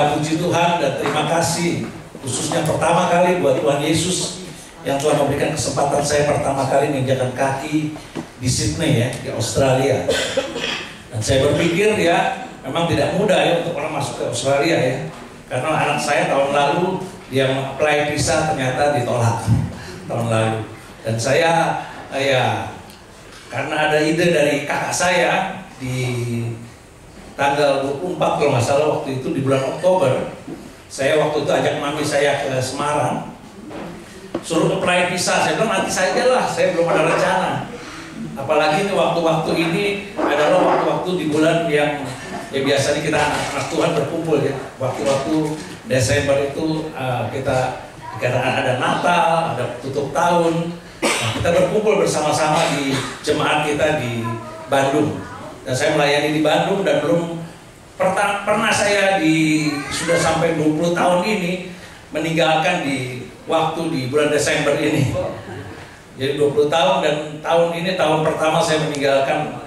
Ya puji Tuhan dan terima kasih khususnya pertama kali buat Tuhan Yesus yang telah memberikan kesempatan saya pertama kali menginjakkan kaki di Sydney ya, di Australia. Dan saya berpikir ya memang tidak mudah ya untuk orang masuk ke Australia ya. Karena anak saya tahun lalu dia apply visa ternyata ditolak tahun lalu. Dan saya ya karena ada ide dari kakak saya di tanggal 24 kalau nggak salah waktu itu di bulan Oktober, saya waktu itu ajak mami saya ke Semarang, suruh apply visa. Saya bilang nanti saja lah, saya belum ada rencana. Apalagi ini waktu-waktu ini adalah waktu-waktu di bulan yang ya biasanya kita anak Tuhan berkumpul ya. Waktu-waktu Desember itu kita dikatakan ada Natal, ada tutup tahun. Nah, kita berkumpul bersama-sama di jemaat kita di Bandung. Dan saya melayani di Bandung dan belum pernah saya sudah sampai 20 tahun ini meninggalkan di waktu di bulan Desember ini. Jadi 20 tahun dan tahun ini tahun pertama saya meninggalkan.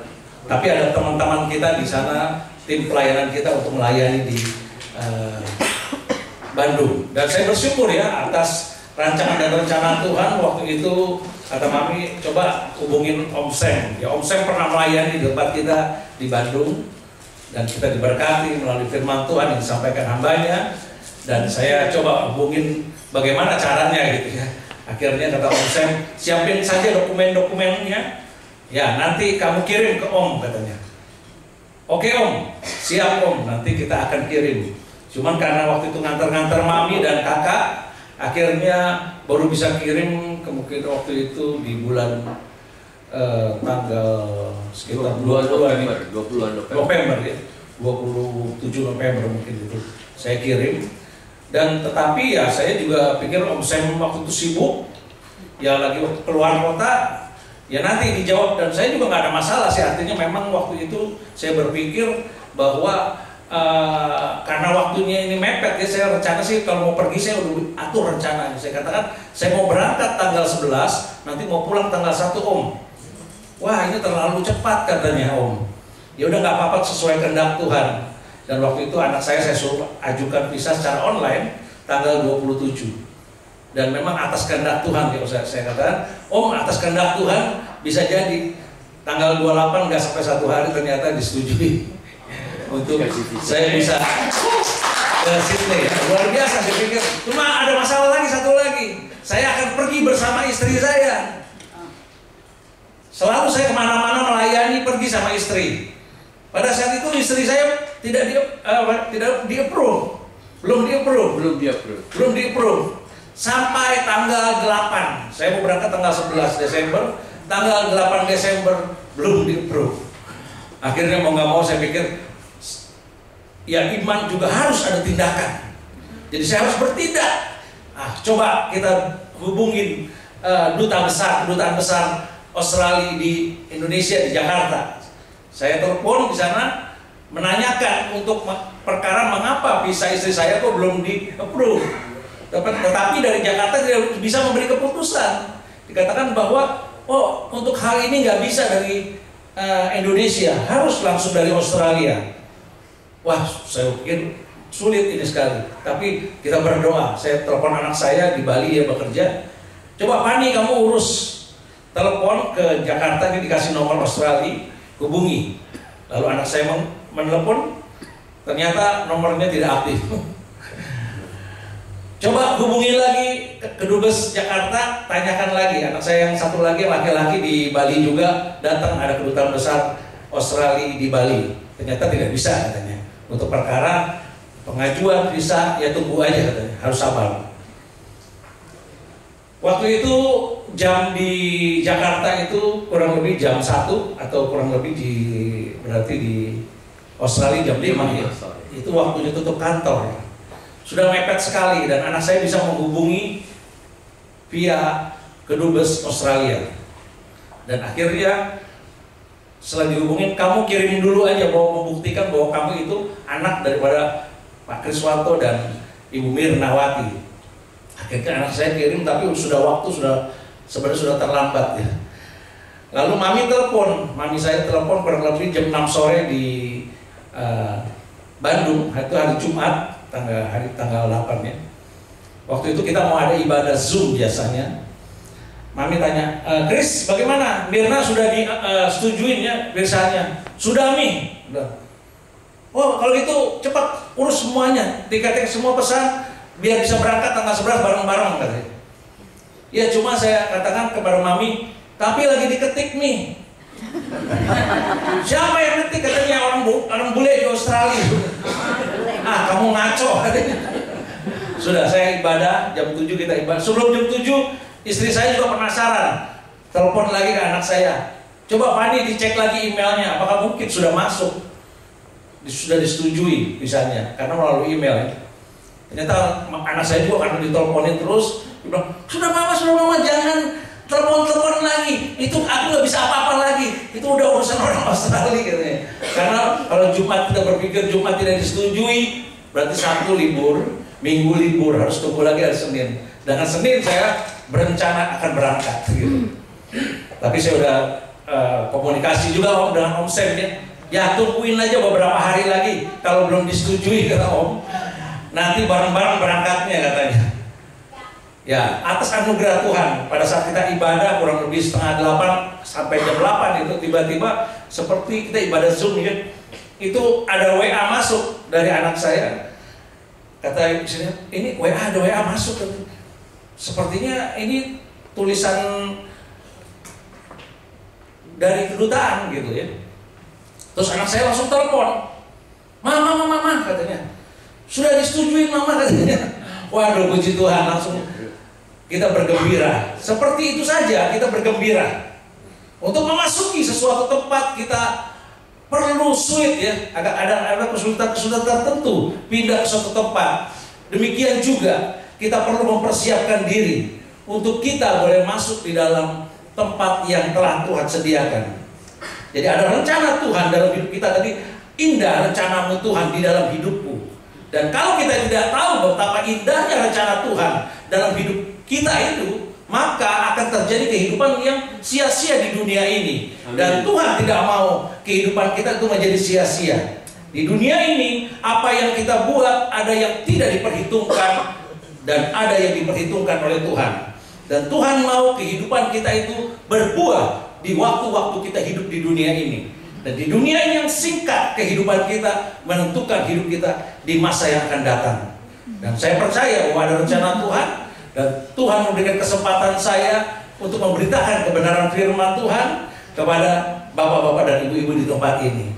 Tapi ada teman-teman kita di sana, tim pelayanan kita untuk melayani di Bandung. Dan saya bersyukur ya atas rancangan dan rencana Tuhan. Waktu itu kata mami, coba hubungin Om Sam. Ya Om Sam pernah melayani di tempat kita di Bandung. Dan kita diberkati melalui firman Tuhan yang disampaikan hambanya. Dan saya coba hubungin bagaimana caranya gitu ya. Akhirnya kata Om Sam, siapin saja dokumen-dokumennya. Ya nanti kamu kirim ke Om katanya. Oke Om, siap Om, nanti kita akan kirim. Cuman karena waktu itu ngantar-ngantar mami dan kakak, akhirnya baru bisa kirim kemungkinan waktu itu di bulan tanggal sekitar 20 November ya, 27 November mungkin itu saya kirim. Dan tetapi ya saya juga pikir Om Sam waktu itu sibuk ya, lagi keluar kota ya, nanti dijawab. Dan saya juga nggak ada masalah sih, artinya memang waktu itu saya berpikir bahwa karena waktunya ini mepet ya, saya rencana sih kalau mau pergi saya udah atur rencananya. Saya katakan saya mau berangkat tanggal 11, nanti mau pulang tanggal 1 Om. Wah ini terlalu cepat katanya Om. Ya udah nggak apa-apa, sesuai kehendak Tuhan. Dan waktu itu anak saya suruh ajukan visa secara online tanggal 27. Dan memang atas kehendak Tuhan ya, saya katakan Om atas kehendak Tuhan bisa jadi tanggal 28 nggak sampai 1 hari ternyata disetujui untuk saya bisa ke Sydney ya. Luar biasa saya pikir. Cuma ada masalah lagi, satu lagi. Saya akan pergi bersama istri saya. Selalu saya kemana-mana melayani, pergi sama istri. Pada saat itu istri saya tidak di-approve. Belum di-approve. Sampai tanggal 8. Saya mau berangkat tanggal 11 Desember. Tanggal 8 Desember belum di-approve. Akhirnya mau nggak mau saya pikir ya iman juga harus ada tindakan. Jadi saya harus bertindak. Coba kita hubungin dutaan besar Australia di Indonesia di Jakarta. Saya telepon di sana menanyakan untuk perkara mengapa visa istri saya kok belum di-approve. Tetapi dari Jakarta tidak bisa memberi keputusan. Dikatakan bahwa untuk hal ini nggak bisa dari Indonesia, harus langsung dari Australia. Wah, saya pikir sulit ini sekali. Tapi kita berdoa. Saya telepon anak saya di Bali, ya bekerja. Coba Pani kamu urus. Telepon ke Jakarta, ini dikasih nomor Australia, hubungi. Lalu anak saya menelepon, ternyata nomornya tidak aktif. Coba hubungi lagi ke Dubes Jakarta, tanyakan lagi. Anak saya yang satu lagi laki-laki di Bali juga datang, ada kedutaan besar Australia di Bali. Ternyata tidak bisa katanya. Untuk perkara pengajuan visa ya tunggu aja katanya, harus sabar. Waktu itu jam di Jakarta itu kurang lebih jam 1 atau kurang lebih berarti di Australia jam 5 ya. Itu waktunya tutup kantor. Sudah mepet sekali dan anak saya bisa menghubungi via kedubes Australia. Dan akhirnya setelah dihubungin, kamu kirim dulu aja bahwa membuktikan bahwa kamu itu anak daripada Pak Kriswanto dan Ibu Mirnawati. Akhirnya anak saya kirim, tapi sebenarnya sudah terlambat ya. Lalu mami saya telepon kurang lebih jam 6 sore di Bandung, itu hari Jumat. tanggal 8 ya. Waktu itu kita mau ada ibadah Zoom biasanya. Mami tanya, Chris bagaimana? Mirna sudah disetujuin ya biasanya? Sudah Mi. Udah. Oh kalau gitu cepat urus semuanya, tiket semua pesan biar bisa berangkat tanggal 11 bareng-bareng katanya. Ya cuma saya katakan kepada Mami, tapi lagi diketik nih. Siapa yang ngetik? Katanya orang bule di Australia. Kamu ngaco katanya. Sudah saya ibadah jam 7 kita ibadah. Sebelum jam 7 istri saya juga penasaran. Telepon lagi ke anak saya. Coba Fani dicek lagi emailnya, apakah mungkin sudah masuk, sudah disetujui misalnya, karena melalui email ya. Ternyata anak saya juga karena diteleponin terus, dia bilang, sudah mama jangan telepon lagi, itu aku nggak bisa apa-apa lagi, itu udah urusan orang Australia katanya. Karena kalau Jumat kita berpikir Jumat tidak disetujui, berarti Sabtu libur, Minggu libur, harus tunggu lagi hari Senin. Dengan Senin saya berencana akan berangkat gitu. Tapi saya udah komunikasi juga Om dengan Om Sam ya. Ya tungguin aja beberapa hari lagi, kalau belum disetujui kata Om, nanti bareng-bareng berangkatnya katanya. Ya atas anugerah Tuhan, pada saat kita ibadah kurang lebih setengah 8 sampai jam 8 itu tiba-tiba seperti kita ibadah Zoom ya, itu ada WA masuk dari anak saya. Kata istrinya, ini ada WA masuk. Sepertinya ini tulisan dari kedutaan gitu ya. Terus anak saya langsung telepon, Mama katanya, sudah disetujui Mama katanya. Waduh puji Tuhan, langsung kita bergembira. Seperti itu saja kita bergembira. Untuk memasuki sesuatu tempat kita perlu sulit ya, agak ada kesulitan tertentu pindah ke suatu tempat. Demikian juga kita perlu mempersiapkan diri untuk kita boleh masuk di dalam tempat yang telah Tuhan sediakan. Jadi ada rencana Tuhan dalam hidup kita tadi. Indah rencanamu Tuhan di dalam hidupku. Dan kalau kita tidak tahu betapa indahnya rencana Tuhan dalam hidup kita itu, maka akan terjadi kehidupan yang sia-sia di dunia ini. Dan Tuhan tidak mau kehidupan kita itu menjadi sia-sia. Di dunia ini apa yang kita buat ada yang tidak diperhitungkan dan ada yang diperhitungkan oleh Tuhan. Dan Tuhan mau kehidupan kita itu berbuah di waktu-waktu kita hidup di dunia ini. Dan di dunia ini yang singkat kehidupan kita menentukan hidup kita di masa yang akan datang. Dan saya percaya bahwa ada rencana Tuhan, dan Tuhan memberikan kesempatan saya untuk memberitakan kebenaran firman Tuhan kepada bapak-bapak dan ibu-ibu di tempat ini.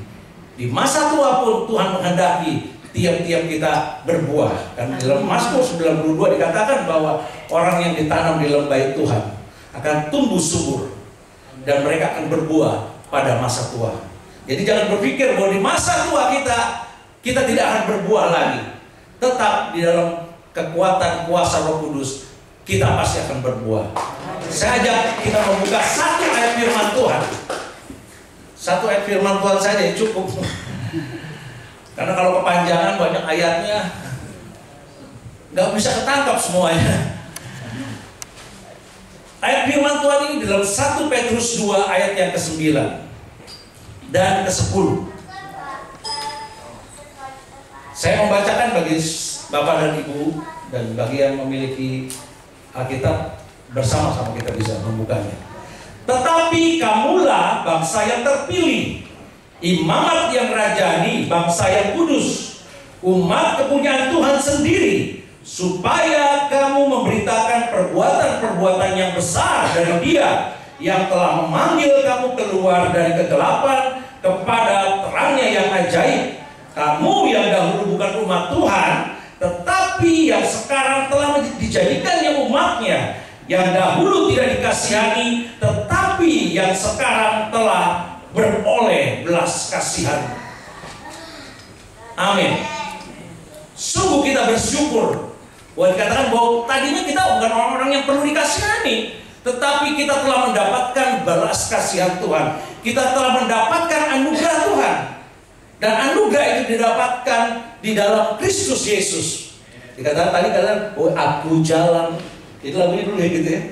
Di masa tua pun Tuhan menghendaki tiap-tiap kita berbuah. Karena dalam Mazmur 92 dikatakan bahwa orang yang ditanam di lembah Tuhan akan tumbuh subur dan mereka akan berbuah pada masa tua. Jadi jangan berpikir bahwa di masa tua kita tidak akan berbuah lagi. Tetap di dalam kekuatan kuasa Roh Kudus kita pasti akan berbuah. Saya ajak kita membuka satu ayat firman Tuhan. Satu ayat firman Tuhan saja cukup. Karena kalau kepanjangan banyak ayatnya, nggak bisa ketangkap semuanya. Ayat firman Tuhan ini dalam 1 Petrus 2 ayat yang ke-9 dan ke-10. Saya membacakan bagi Bapak dan Ibu dan bagi yang memiliki Alkitab, bersama-sama kita bisa membukanya. Tetapi kamulah bangsa yang terpilih, imamat yang rajani, bangsa yang kudus, umat kepunyaan Tuhan sendiri, supaya kamu memberitakan perbuatan-perbuatan yang besar dari Dia yang telah memanggil kamu keluar dari kegelapan kepada terangnya yang ajaib. Kamu yang dahulu bukan umat Tuhan, tetapi yang sekarang telah dijadikannya umatnya, yang dahulu tidak dikasihani, tetapi yang sekarang telah beroleh belas kasihan. Amin. Sungguh kita bersyukur bahwa dikatakan bahwa tadinya kita bukan orang-orang yang perlu dikasihani, tetapi kita telah mendapatkan belas kasihan Tuhan. Kita telah mendapatkan anugerah Tuhan. Dan anugerah itu didapatkan di dalam Kristus Yesus. Dikatakan tadi oh aku jalan, itu lagunya dulu ya gitu ya,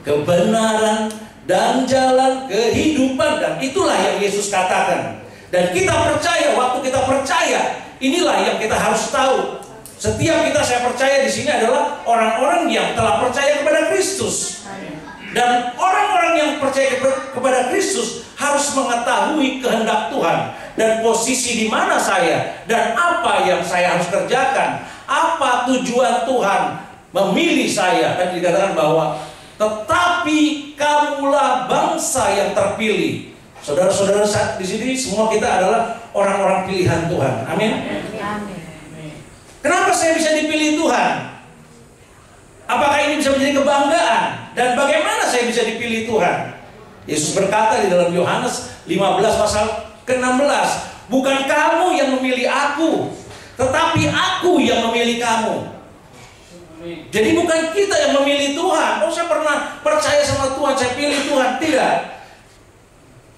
kebenaran dan jalan kehidupan, dan itulah yang Yesus katakan. Dan kita percaya, waktu kita percaya, inilah yang kita harus tahu. Setiap kita, saya percaya di sini adalah orang-orang yang telah percaya kepada Kristus. Dan orang-orang yang percaya kepada Kristus harus mengetahui kehendak Tuhan dan posisi di mana saya dan apa yang saya harus kerjakan, apa tujuan Tuhan memilih saya. Dan dikatakan bahwa tetapi kamulah bangsa yang terpilih. Saudara-saudara di sini semua kita adalah orang-orang pilihan Tuhan. Amin. Kenapa saya bisa dipilih Tuhan? Apakah ini bisa menjadi kebanggaan? Dan bagaimana saya bisa dipilih Tuhan? Yesus berkata di dalam Yohanes 15 pasal ke-16, bukan kamu yang memilih aku, tetapi aku yang memilih kamu. Jadi bukan kita yang memilih Tuhan. Oh, saya pernah percaya sama Tuhan, saya pilih Tuhan. Tidak.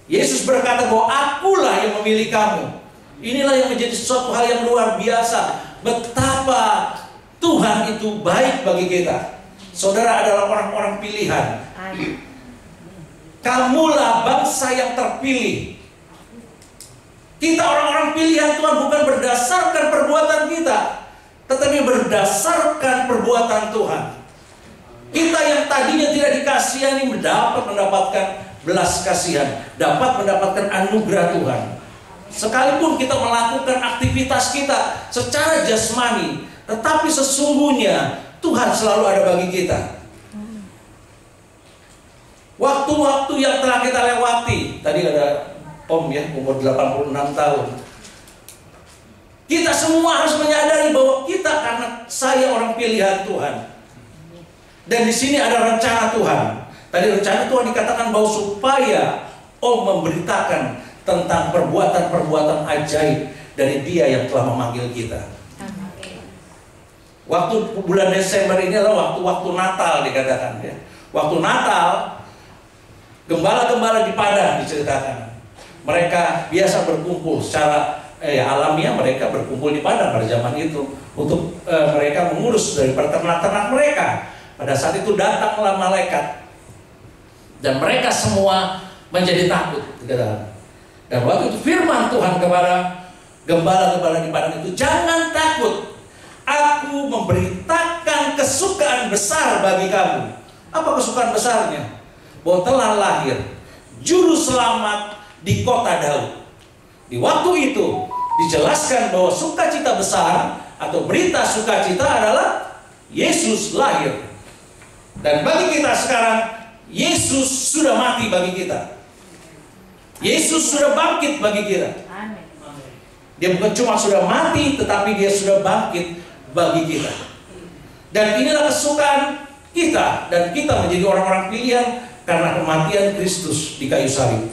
Yesus berkata bahwa akulah yang memilih kamu. Inilah yang menjadi sesuatu hal yang luar biasa. Betapa Tuhan itu baik bagi kita. Saudara adalah orang-orang pilihan. Kamulah bangsa yang terpilih. Kita orang-orang pilihan Tuhan bukan berdasarkan perbuatan kita, tetapi berdasarkan perbuatan Tuhan. Kita yang tadinya tidak dikasihani mendapatkan belas kasihan, dapat mendapatkan anugerah Tuhan. Sekalipun kita melakukan aktivitas kita secara jasmani, tetapi sesungguhnya Tuhan selalu ada bagi kita. Waktu-waktu yang telah kita lewati, tadi ada Om ya, umur 86 tahun. Kita semua harus menyadari bahwa kita, karena saya orang pilihan Tuhan. Dan di sini ada rencana Tuhan. Tadi rencana Tuhan dikatakan bahwa supaya Om memberitakan tentang perbuatan-perbuatan ajaib dari Dia yang telah memanggil kita. Waktu bulan Desember ini adalah waktu Natal dikatakan ya. Waktu Natal, gembala-gembala di Padang diceritakan. Mereka biasa berkumpul secara alamiah, mereka berkumpul di Padang pada zaman itu untuk mereka mengurus dari peternak-ternak mereka. Pada saat itu datanglah malaikat dan mereka semua menjadi takut. Dan waktu itu firman Tuhan kepada gembala-gembala di Padang itu, jangan takut, aku memberitakan kesukaan besar bagi kamu. Apa kesukaan besarnya? Bahwa telah lahir juru selamat di kota Daud. Di waktu itu dijelaskan bahwa sukacita besar atau berita sukacita adalah Yesus lahir. Dan bagi kita sekarang, Yesus sudah mati bagi kita. Yesus sudah bangkit bagi kita. Dia bukan cuma sudah mati, tetapi dia sudah bangkit bagi kita. Dan inilah kesukaan kita. Dan kita menjadi orang-orang pilihan karena kematian Kristus di kayu salib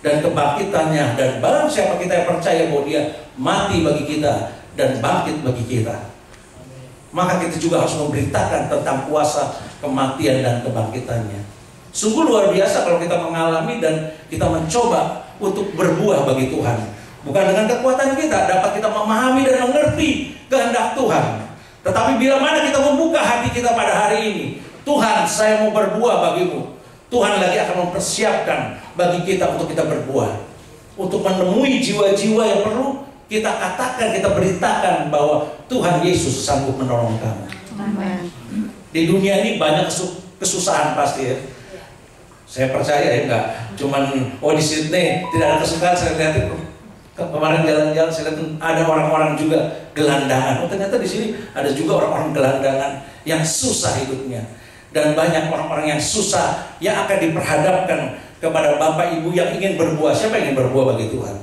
dan kebangkitannya. Dan barang siapa kita yang percaya bahwa dia mati bagi kita dan bangkit bagi kita, maka kita juga harus memberitakan tentang kuasa kematian dan kebangkitannya. Sungguh luar biasa kalau kita mengalami dan kita mencoba untuk berbuah bagi Tuhan. Bukan dengan kekuatan kita dapat kita memahami dan mengerti kehendak Tuhan. Tetapi bila mana kita membuka hati kita pada hari ini, Tuhan, saya mau berbuah bagimu, Tuhan lagi akan mempersiapkan bagi kita untuk kita berbuah, untuk menemui jiwa-jiwa yang perlu kita katakan, kita beritakan bahwa Tuhan Yesus sanggup menolong kamu. Amen. Di dunia ini banyak kesusahan pasti ya. Saya percaya ya, enggak cuman di Sydney tidak ada kesusahan. Saya lihat kemarin jalan-jalan, saya lihat ada orang-orang juga gelandangan. Ternyata di sini ada juga orang-orang gelandangan yang susah hidupnya. Dan banyak orang-orang yang susah yang akan diperhadapkan kepada Bapak Ibu yang ingin berbuah. Siapa yang ingin berbuah bagi Tuhan?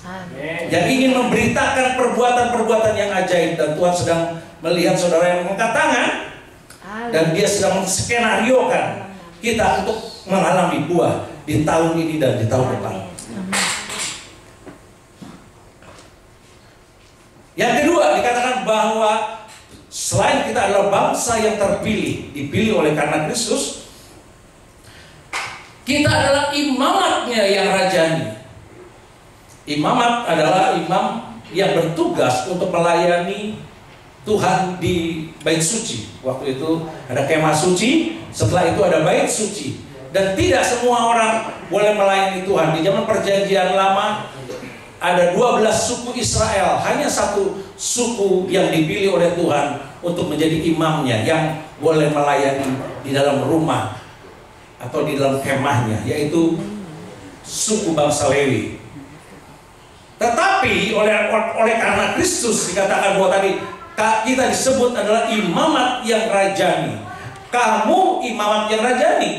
Amen. Yang ingin memberitakan perbuatan-perbuatan yang ajaib. Dan Tuhan sedang melihat saudara yang mengangkat tangan. Amen. Dan dia sedang menskenariokan kita untuk mengalami buah di tahun ini dan di tahun depan. Yang kedua dikatakan bahwa selain kita adalah bangsa yang terpilih, dipilih oleh karena Kristus, kita adalah imamatnya yang rajani. Imamat adalah imam yang bertugas untuk melayani Tuhan di bait suci. Waktu itu ada kemah suci, setelah itu ada bait suci. Dan tidak semua orang boleh melayani Tuhan. Di zaman perjanjian lama, ada 12 suku Israel, hanya satu suku yang dipilih oleh Tuhan untuk menjadi imamnya, yang boleh melayani di dalam rumah atau di dalam kemahnya, yaitu suku bangsa Lewi. Tetapi oleh karena Kristus dikatakan bahwa tadi kita disebut adalah imamat yang rajani. Kamu imamat yang rajani.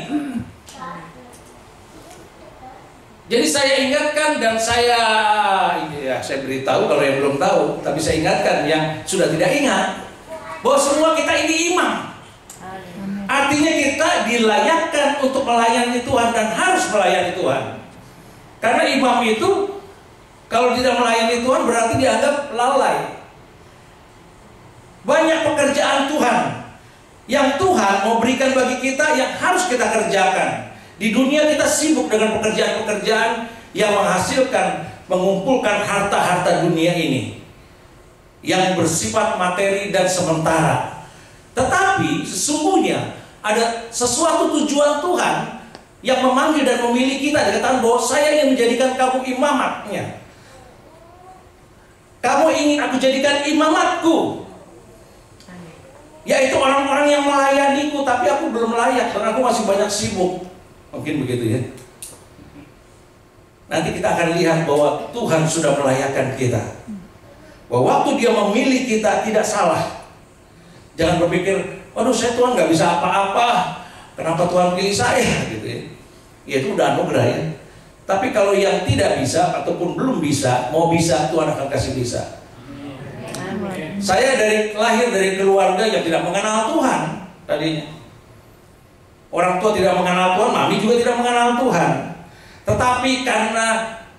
Jadi saya ingatkan dan saya beritahu kalau yang belum tahu, tapi saya ingatkan yang sudah tidak ingat bahwa semua kita ini imam. Artinya kita dilayakkan untuk melayani Tuhan dan harus melayani Tuhan. Karena imam itu kalau tidak melayani Tuhan berarti dianggap lalai. Banyak pekerjaan Tuhan yang Tuhan mau berikan bagi kita yang harus kita kerjakan. Di dunia kita sibuk dengan pekerjaan-pekerjaan yang menghasilkan, mengumpulkan harta-harta dunia ini yang bersifat materi dan sementara. Tetapi sesungguhnya ada sesuatu tujuan Tuhan yang memanggil dan memilih kita. Dikatakan bahwa saya ingin menjadikan kamu imamatnya. Kamu ingin aku jadikan imamatku, yaitu orang-orang yang melayaniku, tapi aku belum layak karena aku masih banyak sibuk. Mungkin begitu ya. Nanti kita akan lihat bahwa Tuhan sudah melayakkan kita, bahwa waktu Dia memilih kita tidak salah. Jangan berpikir, waduh saya Tuhan nggak bisa apa-apa, kenapa Tuhan pilih saya gitu ya. Ya itu udah anugerah ya. Tapi kalau yang tidak bisa ataupun belum bisa, mau bisa, Tuhan akan kasih bisa. Saya lahir dari keluarga yang tidak mengenal Tuhan tadinya. Orang tua tidak mengenal Tuhan, mami juga tidak mengenal Tuhan. Tetapi karena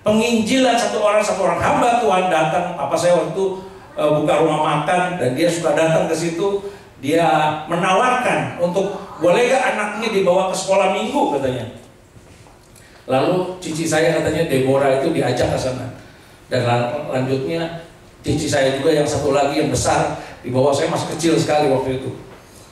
penginjilan satu orang hamba Tuhan datang, apa saya waktu itu buka rumah makan dan dia suka datang ke situ, dia menawarkan untuk boleh gak anaknya dibawa ke sekolah minggu katanya. Lalu cici saya katanya Deborah itu diajak ke sana. Dan lanjutnya cici saya juga yang satu lagi yang besar di bawah saya masih kecil sekali waktu itu.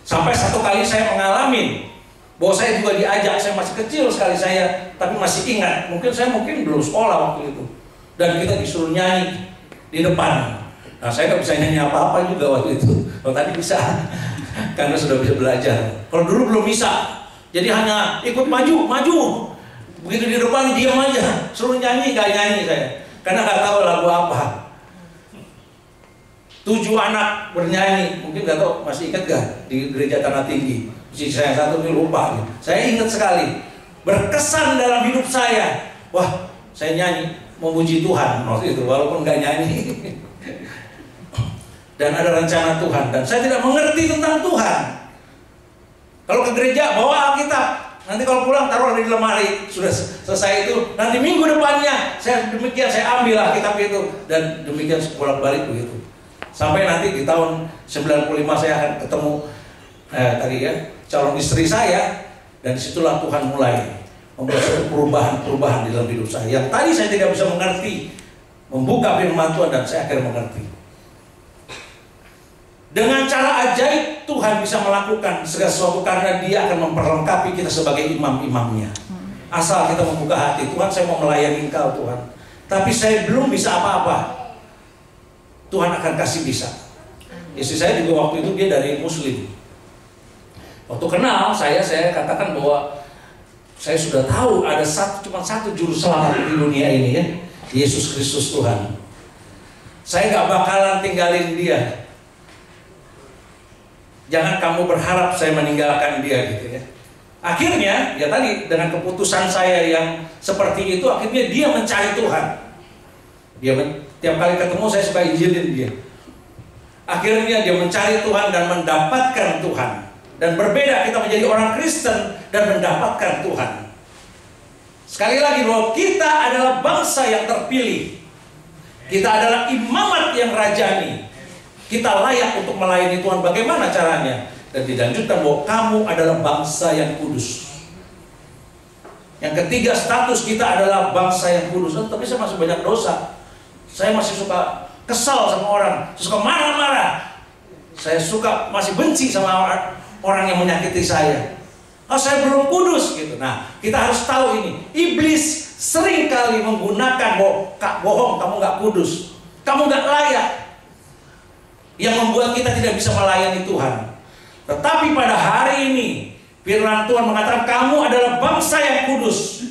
Sampai satu kali saya mengalami bahwa saya juga diajak, saya masih kecil sekali saya, tapi masih ingat. Saya mungkin belum sekolah waktu itu. Dan kita disuruh nyanyi di depan. Nah saya nggak bisa nyanyi apa-apa juga waktu itu. Kalau tadi bisa, karena sudah bisa belajar. Kalau dulu belum bisa, jadi hanya ikut maju. Begitu di depan diam aja, suruh nyanyi nggak nyanyi saya, karena nggak tahu lagu apa. 7 anak bernyanyi, mungkin nggak tahu masih ingat gak di gereja Tanah Tinggi. Saya satu ini lupa. Saya ingat sekali, berkesan dalam hidup saya. Wah, saya nyanyi memuji Tuhan waktu itu, walaupun nggak nyanyi. Dan ada rencana Tuhan, dan saya tidak mengerti tentang Tuhan. Kalau ke gereja bawa Alkitab, nanti kalau pulang taruh di lemari. Sudah selesai itu, nanti minggu depannya saya ambil Alkitab itu, dan demikian bolak-balik begitu. Sampai nanti di tahun 95 saya akan ketemu calon istri saya, dan disitulah Tuhan mulai membuat suatu perubahan di dalam hidup saya. Yang tadi saya tidak bisa mengerti, membuka firman Tuhan dan saya akhirnya mengerti. Dengan cara ajaib Tuhan bisa melakukan segala sesuatu karena Dia akan memperlengkapi kita sebagai imam-imamnya. Asal kita membuka hati, Tuhan saya mau melayani Engkau Tuhan, tapi saya belum bisa apa-apa. Tuhan akan kasih bisa. Istri saya juga waktu itu dia dari Muslim. Waktu kenal saya katakan bahwa saya sudah tahu ada cuma satu juru selamat di dunia ini ya, Yesus Kristus Tuhan. Saya gak bakalan tinggalin Dia. Jangan kamu berharap saya meninggalkan Dia gitu ya. Akhirnya ya tadi dengan keputusan saya yang seperti itu, akhirnya dia mencari Tuhan. Tiap kali ketemu saya suka injilin dia. Akhirnya dia mencari Tuhan dan mendapatkan Tuhan. Dan berbeda kita menjadi orang Kristen dan mendapatkan Tuhan. Sekali lagi bahwa kita adalah bangsa yang terpilih. Kita adalah imamat yang rajani. Kita layak untuk melayani Tuhan. Bagaimana caranya? Dan dilanjutkan bahwa kamu adalah bangsa yang kudus. Yang ketiga, status kita adalah bangsa yang kudus. Tapi saya masih banyak dosa. Saya masih suka kesal sama orang, suka marah-marah. Saya suka masih benci sama orang yang menyakiti saya. Oh, saya belum kudus gitu. Nah, kita harus tahu ini. Iblis seringkali menggunakan bohong, kamu nggak kudus, kamu nggak layak, yang membuat kita tidak bisa melayani Tuhan. Tetapi pada hari ini firman Tuhan mengatakan kamu adalah bangsa yang kudus.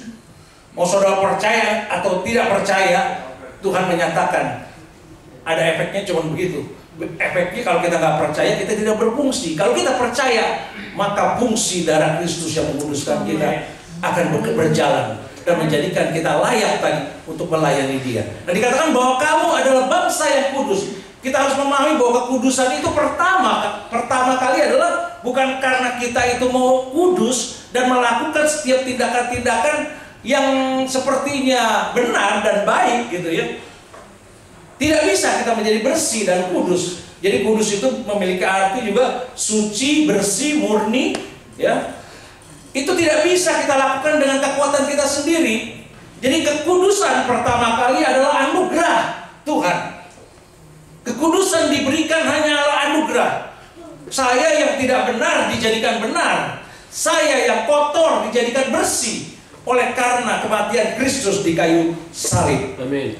Mau saudara percaya atau tidak percaya, Tuhan menyatakan ada efeknya cuma begitu. Efeknya kalau kita nggak percaya, kita tidak berfungsi. Kalau kita percaya, maka fungsi darah Kristus yang menguduskan kita akan berjalan dan menjadikan kita layak tadi untuk melayani Dia. Dan dikatakan bahwa kamu adalah bangsa yang kudus. Kita harus memahami bahwa kekudusan itu pertama kali adalah bukan karena kita itu mau kudus dan melakukan setiap tindakan-tindakan yang sepertinya benar dan baik gitu ya. Tidak bisa kita menjadi bersih dan kudus. Jadi kudus itu memiliki arti juga suci, bersih, murni ya. Itu tidak bisa kita lakukan dengan kekuatan kita sendiri. Jadi kekudusan pertama kali adalah anugerah Tuhan. Kekudusan diberikan hanyalah anugerah. Saya yang tidak benar dijadikan benar. Saya yang kotor dijadikan bersih oleh karena kematian Kristus di kayu salib. Amin.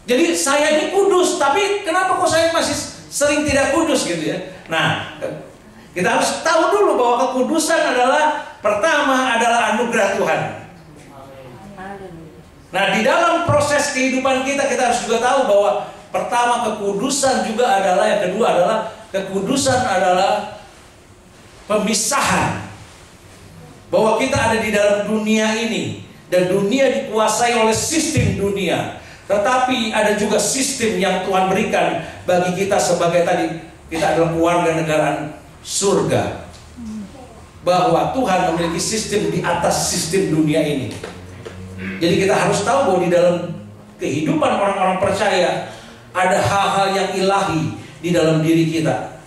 Jadi saya ini kudus, tapi kenapa kok saya masih sering tidak kudus gitu ya? Nah, kita harus tahu dulu bahwa kekudusan adalah pertama adalah anugerah Tuhan. Nah, di dalam proses kehidupan kita harus juga tahu bahwa pertama kekudusan juga adalah, yang kedua adalah kekudusan adalah pemisahan. Bahwa kita ada di dalam dunia ini dan dunia dikuasai oleh sistem dunia. Tetapi ada juga sistem yang Tuhan berikan bagi kita sebagai tadi, kita adalah keluarga negaraan surga. Bahwa Tuhan memiliki sistem di atas sistem dunia ini. Jadi kita harus tahu bahwa di dalam kehidupan orang-orang percaya ada hal-hal yang ilahi di dalam diri kita.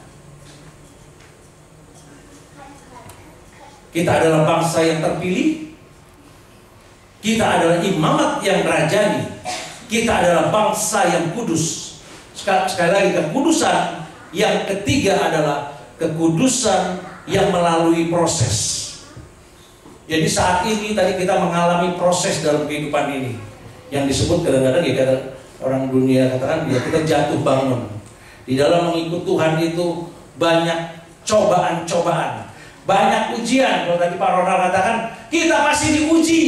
Kita adalah bangsa yang terpilih. Kita adalah imamat yang rajani. Kita adalah bangsa yang kudus. Sekali lagi, kekudusan yang ketiga adalah kekudusan yang melalui proses. Jadi saat ini tadi kita mengalami proses dalam kehidupan ini yang disebut kadang-kadang ya kata orang dunia katakan ya kita jatuh bangun. Di dalam mengikut Tuhan itu banyak cobaan-cobaan, banyak ujian. Kalau tadi Pak Ronald katakan kita masih diuji.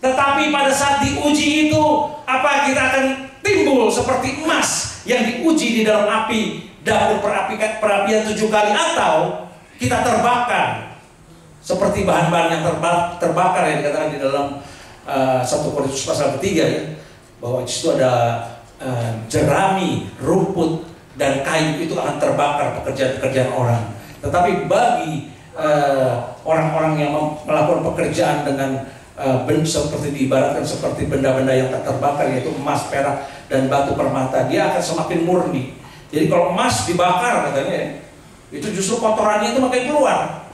Tetapi pada saat diuji itu, apa kita akan timbul seperti emas yang diuji di dalam api dapur perapian 7 kali, atau kita terbakar seperti bahan-bahan yang terbakar yang dikatakan di dalam 1 Korintus pasal 3 ya, bahwa di situ ada jerami, rumput dan kayu itu akan terbakar pekerjaan-pekerjaan orang. Tetapi bagi orang-orang yang melakukan pekerjaan dengan seperti diibaratkan seperti benda-benda yang tak terbakar, yaitu emas, perak, dan batu permata, dia akan semakin murni. Jadi kalau emas dibakar katanya, itu justru kotorannya itu makin keluar.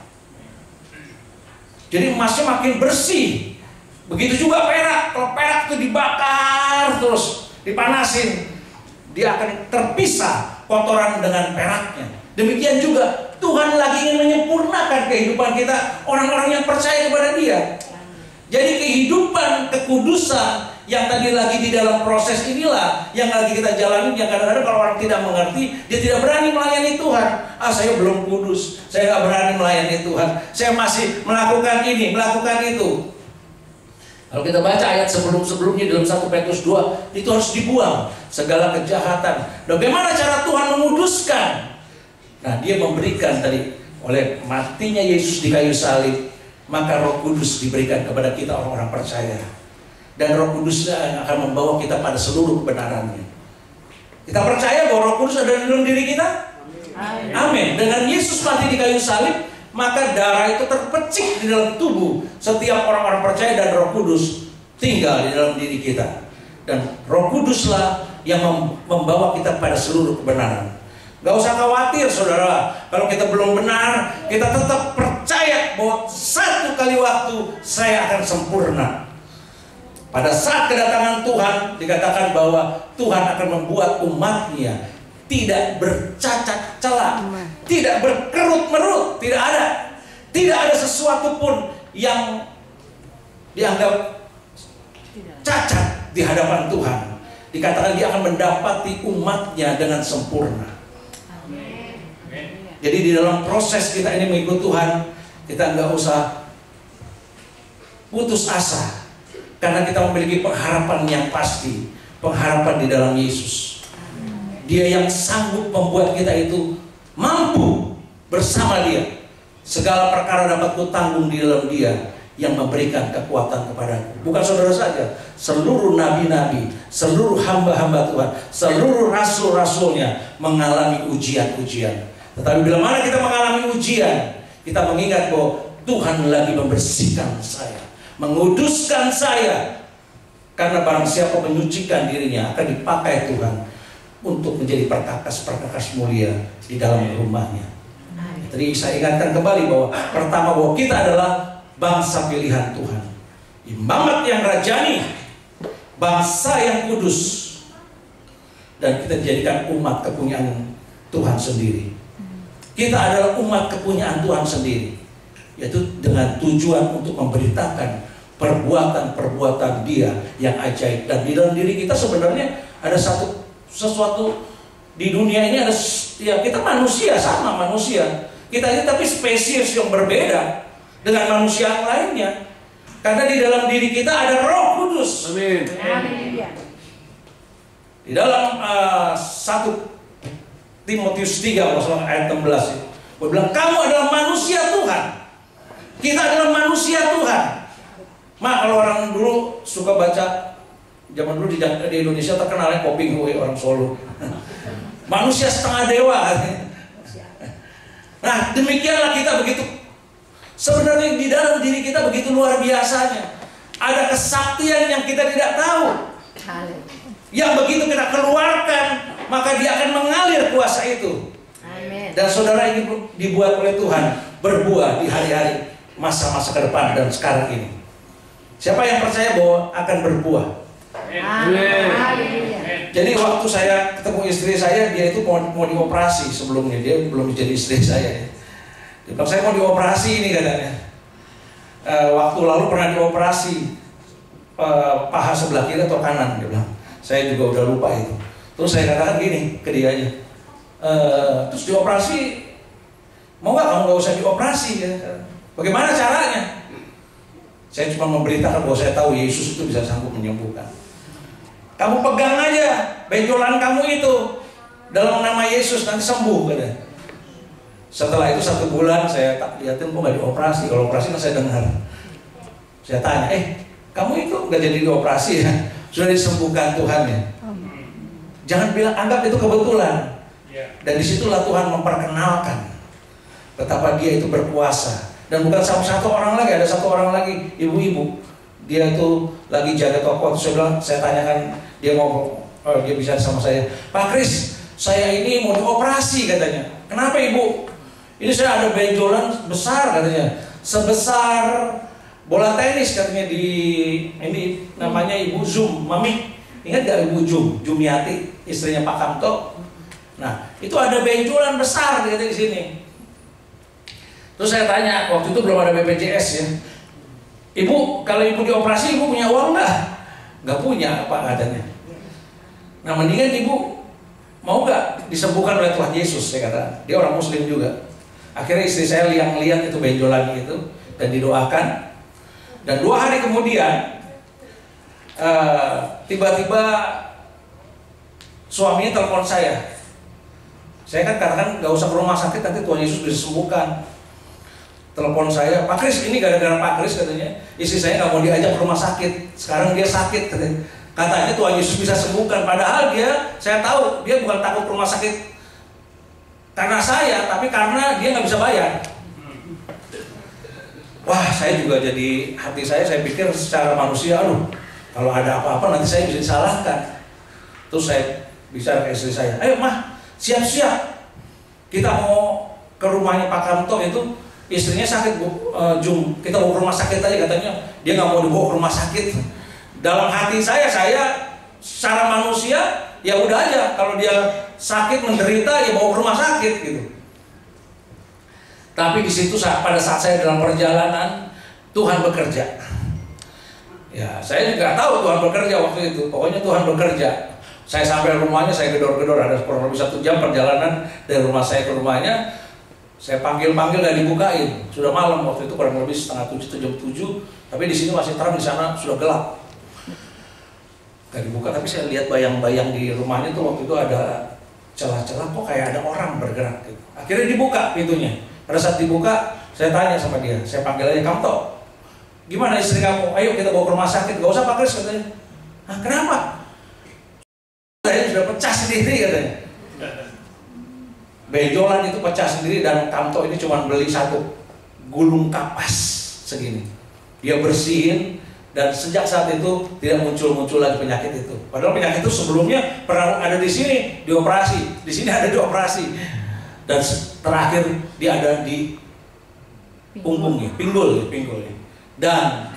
Jadi emasnya makin bersih. Begitu juga perak. Kalau perak itu dibakar terus, dipanasin, dia akan terpisah kotoran dengan peraknya. Demikian juga Tuhan lagi ingin menyempurnakan kehidupan kita, orang-orang yang percaya kepada Dia. Jadi kehidupan kekudusan yang tadi lagi di dalam proses inilah yang lagi kita jalani. Yang kadang-kadang kalau orang tidak mengerti, dia tidak berani melayani Tuhan. Saya belum kudus, saya nggak berani melayani Tuhan, saya masih melakukan ini, melakukan itu. Kalau kita baca ayat sebelum-sebelumnya dalam 1 Petrus 2, itu harus dibuang segala kejahatan. Bagaimana cara Tuhan menguduskan? Nah, Dia memberikan tadi oleh matinya Yesus di kayu salib, maka Roh Kudus diberikan kepada kita orang-orang percaya. Dan Roh Kudus akan membawa kita pada seluruh kebenarannya. Kita percaya bahwa Roh Kudus ada di dalam diri kita? Amin. Dengan Yesus mati di kayu salib, maka darah itu terpecik di dalam tubuh setiap orang-orang percaya, dan Roh Kudus tinggal di dalam diri kita. Dan Roh Kuduslah yang membawa kita pada seluruh kebenaran. Gak usah khawatir saudara, kalau kita belum benar, kita tetap percaya bahwa satu kali waktu saya akan sempurna. Pada saat kedatangan Tuhan, dikatakan bahwa Tuhan akan membuat umatnya tidak bercacat celah, tidak berkerut-merut, tidak ada sesuatu pun yang dianggap cacat di hadapan Tuhan. Dikatakan dia akan mendapati umatnya dengan sempurna. Jadi di dalam proses kita ini mengikut Tuhan, kita nggak usah putus asa, karena kita memiliki pengharapan yang pasti, pengharapan di dalam Yesus. Dia yang sanggup membuat kita itu mampu bersama Dia. Segala perkara dapat kutanggung di dalam Dia yang memberikan kekuatan kepadaku. Bukan saudara saja, seluruh nabi-nabi, seluruh hamba-hamba Tuhan, seluruh rasul-rasulnya mengalami ujian-ujian. Tetapi bila mana kita mengalami ujian, kita mengingat bahwa Tuhan lagi membersihkan saya, menguduskan saya. Karena barang siapa menyucikan dirinya akan dipakai Tuhan untuk menjadi perkakas-perkakas mulia di dalam rumahnya. Jadi saya ingatkan kembali bahwa pertama bahwa kita adalah bangsa pilihan Tuhan, imamat yang rajani, bangsa yang kudus, dan kita dijadikan umat kepunyaan Tuhan sendiri. Kita adalah umat kepunyaan Tuhan sendiri, yaitu dengan tujuan untuk memberitakan perbuatan-perbuatan Dia yang ajaib. Dan di dalam diri kita sebenarnya ada sesuatu di dunia ini, ada ya, kita manusia, sama manusia kita ini, tapi spesies yang berbeda dengan manusia yang lainnya. Karena di dalam diri kita ada Roh Kudus. Amin. Di dalam 1 Timotius 3 ayat 16 itu bilang, kamu adalah manusia Tuhan. Kita adalah manusia Tuhan. Kalau orang dulu suka baca, zaman dulu di Indonesia terkenalnya Koping Hui, orang Solo. Manusia setengah dewa. Nah, demikianlah kita begitu. Sebenarnya di dalam diri kita begitu luar biasanya. Ada kesaktian yang kita tidak tahu. Yang begitu kita keluarkan, maka dia akan mengalir kuasa itu. Amen. Dan saudara ini dibuat oleh Tuhan berbuah di hari-hari masa-masa ke depan dan sekarang ini. Siapa yang percaya bahwa akan berbuah? Amen. Jadi waktu saya ketemu istri saya, dia itu mau dioperasi sebelumnya. Dia belum jadi istri saya. Dia bilang, saya mau dioperasi ini katanya. Waktu lalu pernah dioperasi paha sebelah kiri atau kanan, dia bilang. Saya juga udah lupa itu. Terus saya katakan gini ke dia aja, terus dioperasi, mau nggak kamu nggak usah dioperasi ya? Bagaimana caranya? Saya cuma memberitakan bahwa saya tahu Yesus itu bisa sanggup menyembuhkan. Kamu pegang aja benjolan kamu itu dalam nama Yesus, nanti sembuh katanya. Setelah itu 1 bulan saya tak lihatin kok nggak dioperasi. Kalau operasi kan saya dengar. Saya tanya, kamu itu nggak jadi dioperasi ya? Sudah disembuhkan Tuhan ya? Jangan bilang anggap itu kebetulan. Dan disitulah Tuhan memperkenalkan betapa Dia itu berkuasa. Dan bukan sama satu orang lagi, ada satu orang lagi, ibu-ibu. Dia itu lagi jaga toko. Saya bilang, saya tanyakan, dia ngomong, dia bicara sama saya, Pak Kris, saya ini mau dioperasi katanya. Kenapa Ibu? Ini saya ada benjolan besar katanya, sebesar bola tenis katanya di ini namanya Ibu Zum, Mami. Ingat gak Ibu Jumiati, istrinya Pak Kamto? Nah, itu ada benjolan besar di sini. Terus saya tanya, waktu itu belum ada BPJS ya. Ibu, kalau Ibu dioperasi, Ibu punya uang nggak? Nggak punya, apa katanya. Nah, mendingan Ibu mau nggak disembuhkan oleh Tuhan Yesus? Saya kata, dia orang Muslim juga. Akhirnya istri saya lihat itu benjolan itu dan didoakan. Dan 2 hari kemudian, tiba-tiba suaminya telepon saya. Saya kan katakan nggak usah ke rumah sakit, nanti Tuhan Yesus bisa sembuhkan. Telepon saya, Pak Kris, ini gara-gara Pak Kris katanya, istri saya nggak mau diajak ke rumah sakit. Sekarang dia sakit katanya. Katanya Tuhan Yesus bisa sembuhkan. Padahal saya tahu dia bukan takut ke rumah sakit karena saya, tapi karena dia nggak bisa bayar. Wah, saya juga jadi hati saya pikir secara manusia, kalau ada apa-apa nanti saya bisa disalahkan. Terus saya bicara ke istri saya, ayo mah, siap-siap, kita mau ke rumahnya Pak Kamto itu. Istrinya sakit, Jum, kita mau ke rumah sakit aja katanya. Dia nggak mau dibawa ke rumah sakit. Dalam hati saya secara manusia ya udah aja, kalau dia sakit menderita ya bawa ke rumah sakit gitu. Tapi di situ pada saat saya dalam perjalanan, Tuhan bekerja. Ya, saya juga tahu Tuhan bekerja waktu itu. Pokoknya Tuhan bekerja. Saya sampai rumahnya, saya gedor-gedor, ada kurang lebih 1 jam perjalanan dari rumah saya ke rumahnya. Saya panggil-panggil gak dibukain. Sudah malam waktu itu, kurang lebih setengah 7, jam 7. Tapi di sini masih terang, di sana sudah gelap. Gak dibuka, tapi saya lihat bayang-bayang di rumahnya tuh waktu itu ada celah-celah, kok kayak ada orang bergerak gitu. Akhirnya dibuka pintunya. Pada saat dibuka, saya tanya sama dia, saya panggil aja, "Kamu toh, gimana istri kamu? Ayo kita bawa ke rumah sakit." "Gak usah Pak Kris," katanya. "Hah, kenapa?" "Saya sudah pecah sendiri," katanya. Benjolan itu pecah sendiri dan Kamto ini cuma beli 1 gulung kapas segini. Dia bersihin dan sejak saat itu tidak muncul-muncul lagi penyakit itu. Padahal penyakit itu sebelumnya pernah ada di sini, dioperasi. Di sini ada dioperasi. Dan terakhir dia ada di punggungnya, pinggulnya. Dan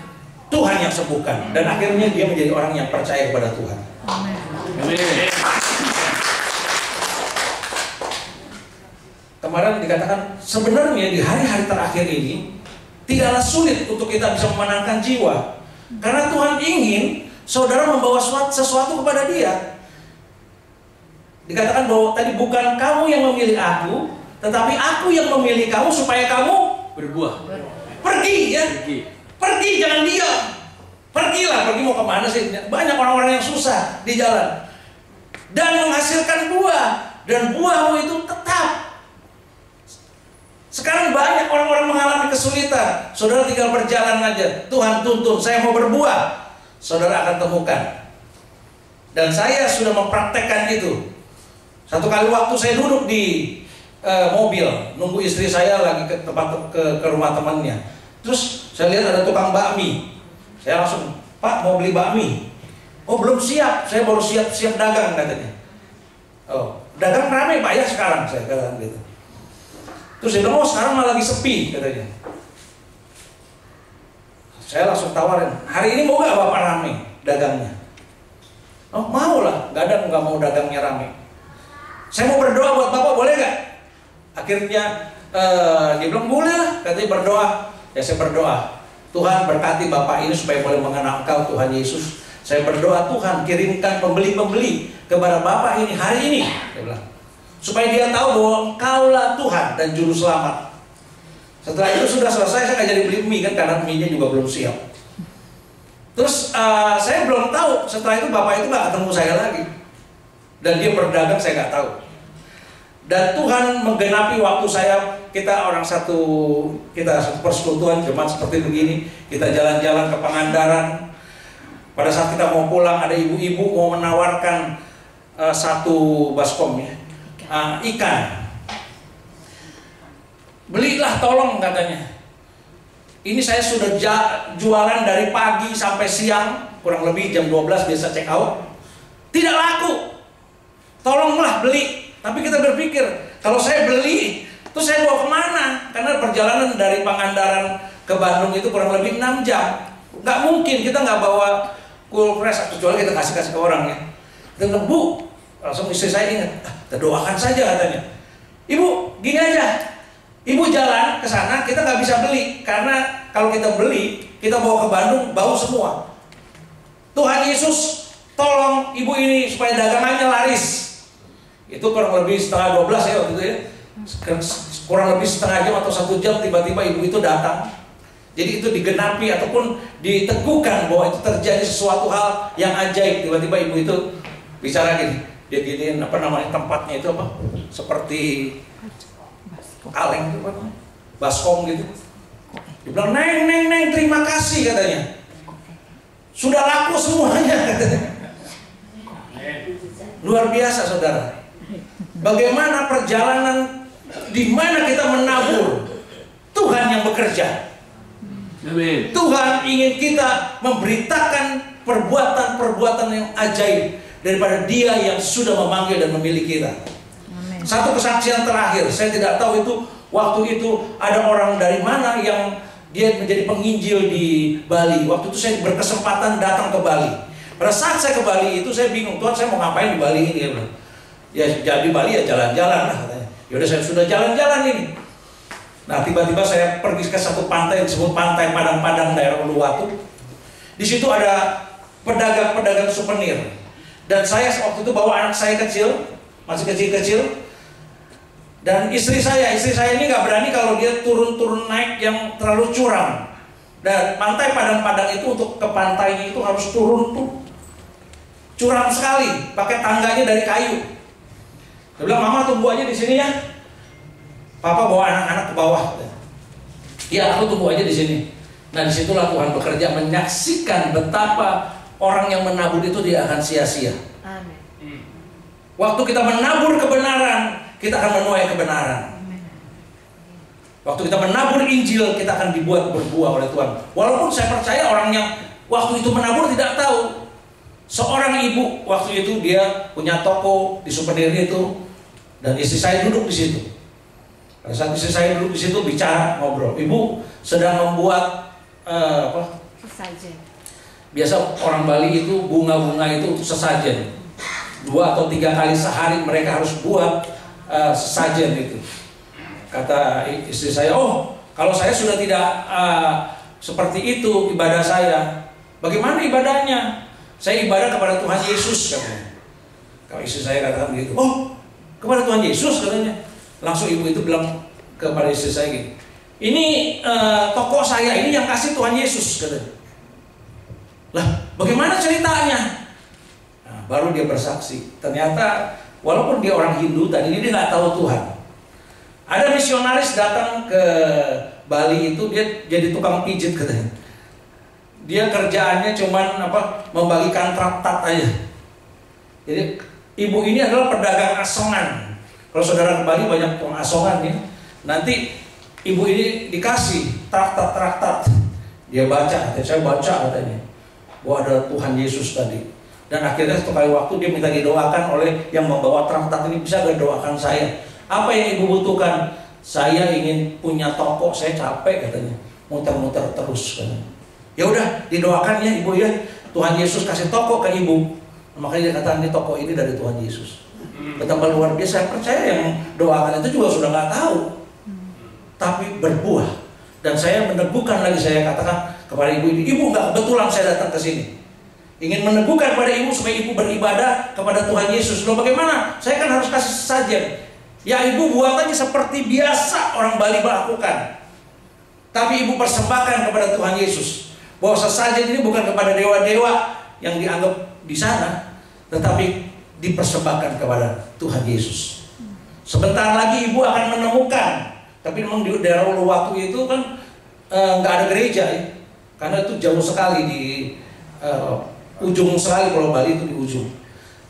Tuhan yang sembuhkan. Dan akhirnya dia menjadi orang yang percaya kepada Tuhan. Amin. Kemarin dikatakan sebenarnya di hari-hari terakhir ini tidaklah sulit untuk kita bisa memenangkan jiwa, karena Tuhan ingin saudara membawa sesuatu kepada Dia. Dikatakan bahwa tadi bukan kamu yang memilih aku, tetapi aku yang memilih kamu supaya kamu Berbuah. pergi, ya. Pergi, jangan diam. Pergilah, pergi mau kemana sih? Banyak orang-orang yang susah di jalan dan menghasilkan buah, dan buahmu itu tetap. Sekarang banyak orang-orang mengalami kesulitan. Saudara tinggal berjalan aja. Tuhan tuntun, saya mau berbuah. Saudara akan temukan. Dan saya sudah mempraktekkan itu. Satu kali waktu saya duduk di mobil, nunggu istri saya lagi ke tempat ke rumah temannya. Terus saya lihat ada tukang bakmi. Saya langsung, "Pak, mau beli bakmi." "Oh, belum siap. Saya baru siap dagang," katanya. "Oh, dagang ramai Pak ya sekarang?" Saya katakan gitu. Terus dia bilang, "Oh, sekarang malah lagi sepi," katanya. Saya langsung tawarin, "Hari ini mau gak Bapak rame dagangnya?" "Oh, mau lah, nggak mau dagangnya rame." "Saya mau berdoa buat Bapak, boleh gak?" Akhirnya dia bilang, "Boleh lah," katanya, berdoa. Ya saya berdoa, "Tuhan berkati Bapak ini supaya boleh mengenal Engkau Tuhan Yesus. Saya berdoa, Tuhan kirimkan pembeli-pembeli kepada Bapak ini hari ini," dia bilang, "supaya dia tahu bahwa Engkaulah Tuhan dan Juru Selamat." Setelah itu sudah selesai, saya nggak jadi beli mie kan, karena mie-nya juga belum siap. Terus saya belum tahu, setelah itu Bapak itu nggak ketemu saya lagi. Dan dia berdagang, saya nggak tahu. Dan Tuhan menggenapi waktu kita satu persekutuan jemaat seperti begini. Kita jalan-jalan ke Pangandaran. Pada saat kita mau pulang, ada ibu-ibu mau menawarkan 1 baskom ya, ikan. "Belilah tolong," katanya. "Ini saya sudah jualan dari pagi sampai siang, kurang lebih jam 12 biasa check out. Tidak laku. Tolonglah beli." Tapi kita berpikir, kalau saya beli, terus saya bawa kemana? Karena perjalanan dari Pangandaran ke Bandung itu kurang lebih 6 jam. Nggak mungkin kita nggak bawa cool press, kecuali kita kasih ke orang ya. Kita bilang, "Bu," langsung istri saya ingat, "kita doakan saja," katanya. "Ibu, gini aja. Ibu jalan ke sana, kita nggak bisa beli. Karena kalau kita beli, kita bawa ke Bandung, bau semua. Tuhan Yesus, tolong ibu ini supaya dagangannya laris." Itu kurang lebih setengah 12 ya waktu itu ya. Kurang lebih setengah jam atau 1 jam, tiba-tiba ibu itu datang. Jadi itu digenapi ataupun diteguhkan bahwa itu terjadi sesuatu hal yang ajaib. Tiba-tiba ibu itu bicara gini, dia giniin tempatnya itu apa? Seperti kaleng itu apa? Baskom gitu. Dia bilang, Neng, terima kasih," katanya. "Sudah laku semuanya," katanya. Luar biasa saudara. Bagaimana perjalanan di mana kita menabur, Tuhan yang bekerja. Amin. Tuhan ingin kita memberitakan perbuatan-perbuatan yang ajaib daripada Dia yang sudah memanggil dan memilih kita. Amin. Satu kesaksian terakhir, saya tidak tahu itu waktu itu ada orang dari mana yang dia menjadi penginjil di Bali. Waktu itu saya berkesempatan datang ke Bali. Pada saat saya ke Bali itu saya bingung, "Tuhan, saya mau ngapain di Bali ini?" Ya jadi Bali ya jalan-jalan lah katanya. Yaudah, saya sudah jalan-jalan ini. Nah, tiba-tiba saya pergi ke satu pantai yang disebut Pantai Padang-Padang daerah Uluwatu. Di situ ada pedagang-pedagang souvenir. Dan saya waktu itu bawa anak saya kecil, masih kecil-kecil. Dan istri saya ini nggak berani kalau dia turun-turun naik yang terlalu curam. Dan pantai Padang-Padang itu untuk ke pantainya itu harus turun tuh curam sekali, pakai tangganya dari kayu. Dia bilang, "Mama tunggu aja di sini ya. Papa bawa anak-anak ke bawah." Ya, aku tunggu aja di sini. Nah, disitulah Tuhan bekerja, menyaksikan betapa orang yang menabur itu tidak akan sia-sia. Amin. Waktu kita menabur kebenaran, kita akan menuai kebenaran. Waktu kita menabur Injil, kita akan dibuat berbuah oleh Tuhan. Walaupun saya percaya orang yang waktu itu menabur tidak tahu. Seorang ibu waktu itu dia punya toko di souvenir itu, dan istri saya duduk di situ. Pada saat istri saya duduk di situ bicara, ngobrol. Ibu sedang membuat Sesajen. biasa orang Bali itu bunga-bunga itu untuk sesajen. 2 atau 3 kali sehari mereka harus buat sesajen itu. Kata istri saya, "Oh, kalau saya sudah tidak seperti itu ibadah saya." "Bagaimana ibadahnya?" "Saya ibadah kepada Tuhan Yesus," katanya. Kalau istri saya katakan begitu, "Oh, kepada Tuhan Yesus," katanya. Langsung ibu itu bilang kepada istri saya gini, "Ini toko saya ini yang kasih Tuhan Yesus," katanya. "Lah, bagaimana ceritanya?" Nah, baru dia bersaksi. Ternyata walaupun dia orang Hindu, tadi ini dia nggak tahu Tuhan. Ada misionaris datang ke Bali itu, dia jadi tukang pijit katanya. Dia kerjaannya cuman membagikan traktat aja. Jadi ibu ini adalah pedagang asongan. Kalau saudara ke Bali banyak tukang asongan ya. Nanti ibu ini dikasih traktat. Dia baca, saya baca katanya, bahwa ada Tuhan Yesus tadi. Dan akhirnya satu kali waktu dia minta didoakan oleh yang membawa traktat ini, "Bisa gak doakan saya? Apa yang ibu butuhkan?" "Saya ingin punya toko, saya capek," katanya, "muter-muter terus," katanya. "Ya udah, didoakan ya ibu ya, Tuhan Yesus kasih toko ke ibu." Makanya dia katakan, "Ini toko ini dari Tuhan Yesus." Betapa luar biasa. Saya percaya yang doakan itu juga sudah nggak tahu, tapi berbuah. Dan saya meneguhkan lagi, saya katakan kepada ibu ini, "Ibu, nggak kebetulan saya datang ke sini, ingin meneguhkan pada ibu supaya ibu beribadah kepada Tuhan Yesus." "Loh bagaimana? Saya kan harus kasih sesajen." "Ya ibu, buat aja seperti biasa orang Bali melakukan, tapi ibu persembahkan kepada Tuhan Yesus." Bahwa sesajen ini bukan kepada dewa-dewa yang dianggap di sana, tetapi dipersembahkan kepada Tuhan Yesus. Sebentar lagi ibu akan menemukan, tapi memang di daerah Uluwatu itu kan nggak ada gereja ya, karena itu jauh sekali di ujung sekali Pulau Bali itu di ujung.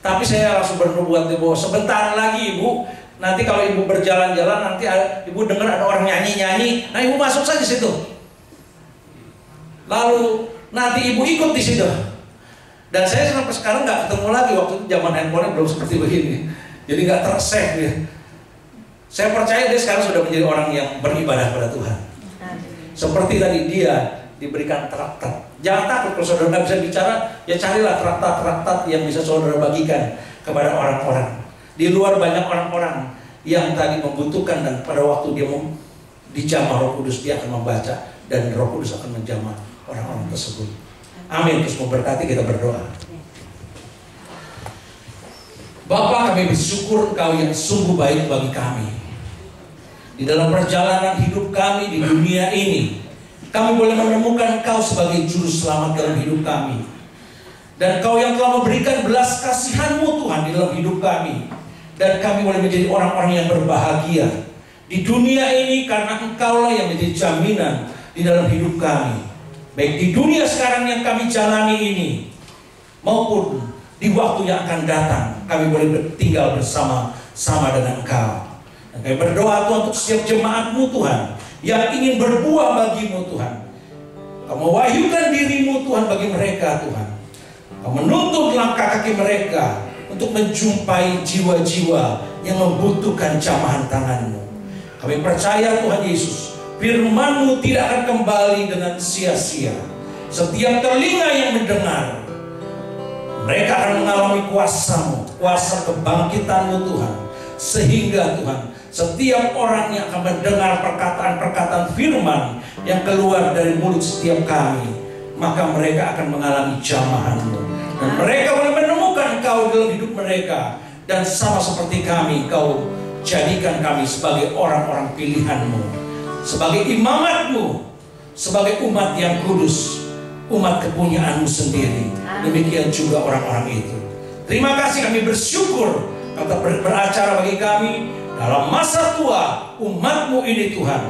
Tapi saya langsung bernubuat bahwa sebentar lagi ibu, nanti kalau ibu berjalan-jalan nanti ibu dengar ada orang nyanyi-nyanyi, nah ibu masuk saja situ. Lalu nanti ibu ikut di situ. Dan saya sampai sekarang nggak ketemu lagi, waktu itu zaman handphone belum seperti begini, jadi nggak tersave dia. Saya percaya dia sekarang sudah menjadi orang yang beribadah pada Tuhan. Seperti tadi dia diberikan traktat. Jangan takut kalau saudara nggak bisa bicara, ya carilah traktat-traktat yang bisa saudara bagikan kepada orang-orang. Di luar banyak orang-orang yang tadi membutuhkan, dan pada waktu dia dijamah Roh Kudus, dia akan membaca dan Roh Kudus akan menjamah orang-orang tersebut. Amin. Terus memberkati, kita berdoa. Bapa, kami bersyukur Engkau yang sungguh baik bagi kami. Di dalam perjalanan hidup kami di dunia ini, kami boleh menemukan Engkau sebagai juru selamat dalam hidup kami. Dan Engkau yang telah memberikan belas kasihan-Mu Tuhan di dalam hidup kami. Dan kami boleh menjadi orang-orang yang berbahagia di dunia ini karena Engkaulah yang menjadi jaminan di dalam hidup kami. Baik di dunia sekarang yang kami jalani ini, maupun di waktu yang akan datang, kami boleh tinggal bersama-sama dengan Engkau. Dan kami berdoa Tuhan untuk setiap jemaat-Mu Tuhan yang ingin berbuah bagi-Mu Tuhan. Kau mewahyukan diri-Mu Tuhan bagi mereka Tuhan. Kau menuntun langkah kaki mereka untuk menjumpai jiwa-jiwa yang membutuhkan jamahan tangan-Mu. Kami percaya Tuhan Yesus, firman-Mu tidak akan kembali dengan sia-sia. Setiap telinga yang mendengar, mereka akan mengalami kuasa-Mu, kuasa kebangkitan-Mu Tuhan. Sehingga Tuhan, setiap orang yang akan mendengar perkataan-perkataan firman yang keluar dari mulut setiap kami, maka mereka akan mengalami jamahan-Mu. Dan mereka boleh menemukan Engkau dalam hidup mereka. Dan sama seperti kami, Engkau jadikan kami sebagai orang-orang pilihan-Mu, sebagai imamat-Mu, sebagai umat yang kudus, umat kepunyaan-Mu sendiri. Demikian juga orang-orang itu. Terima kasih, kami bersyukur kata beracara bagi kami dalam masa tua umat-Mu ini Tuhan.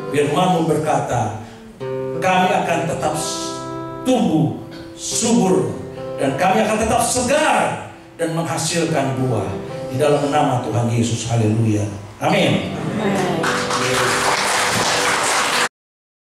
Firman-Mu berkata, kami akan tetap tumbuh subur, dan kami akan tetap segar dan menghasilkan buah di dalam nama Tuhan Yesus. Haleluya. Amin.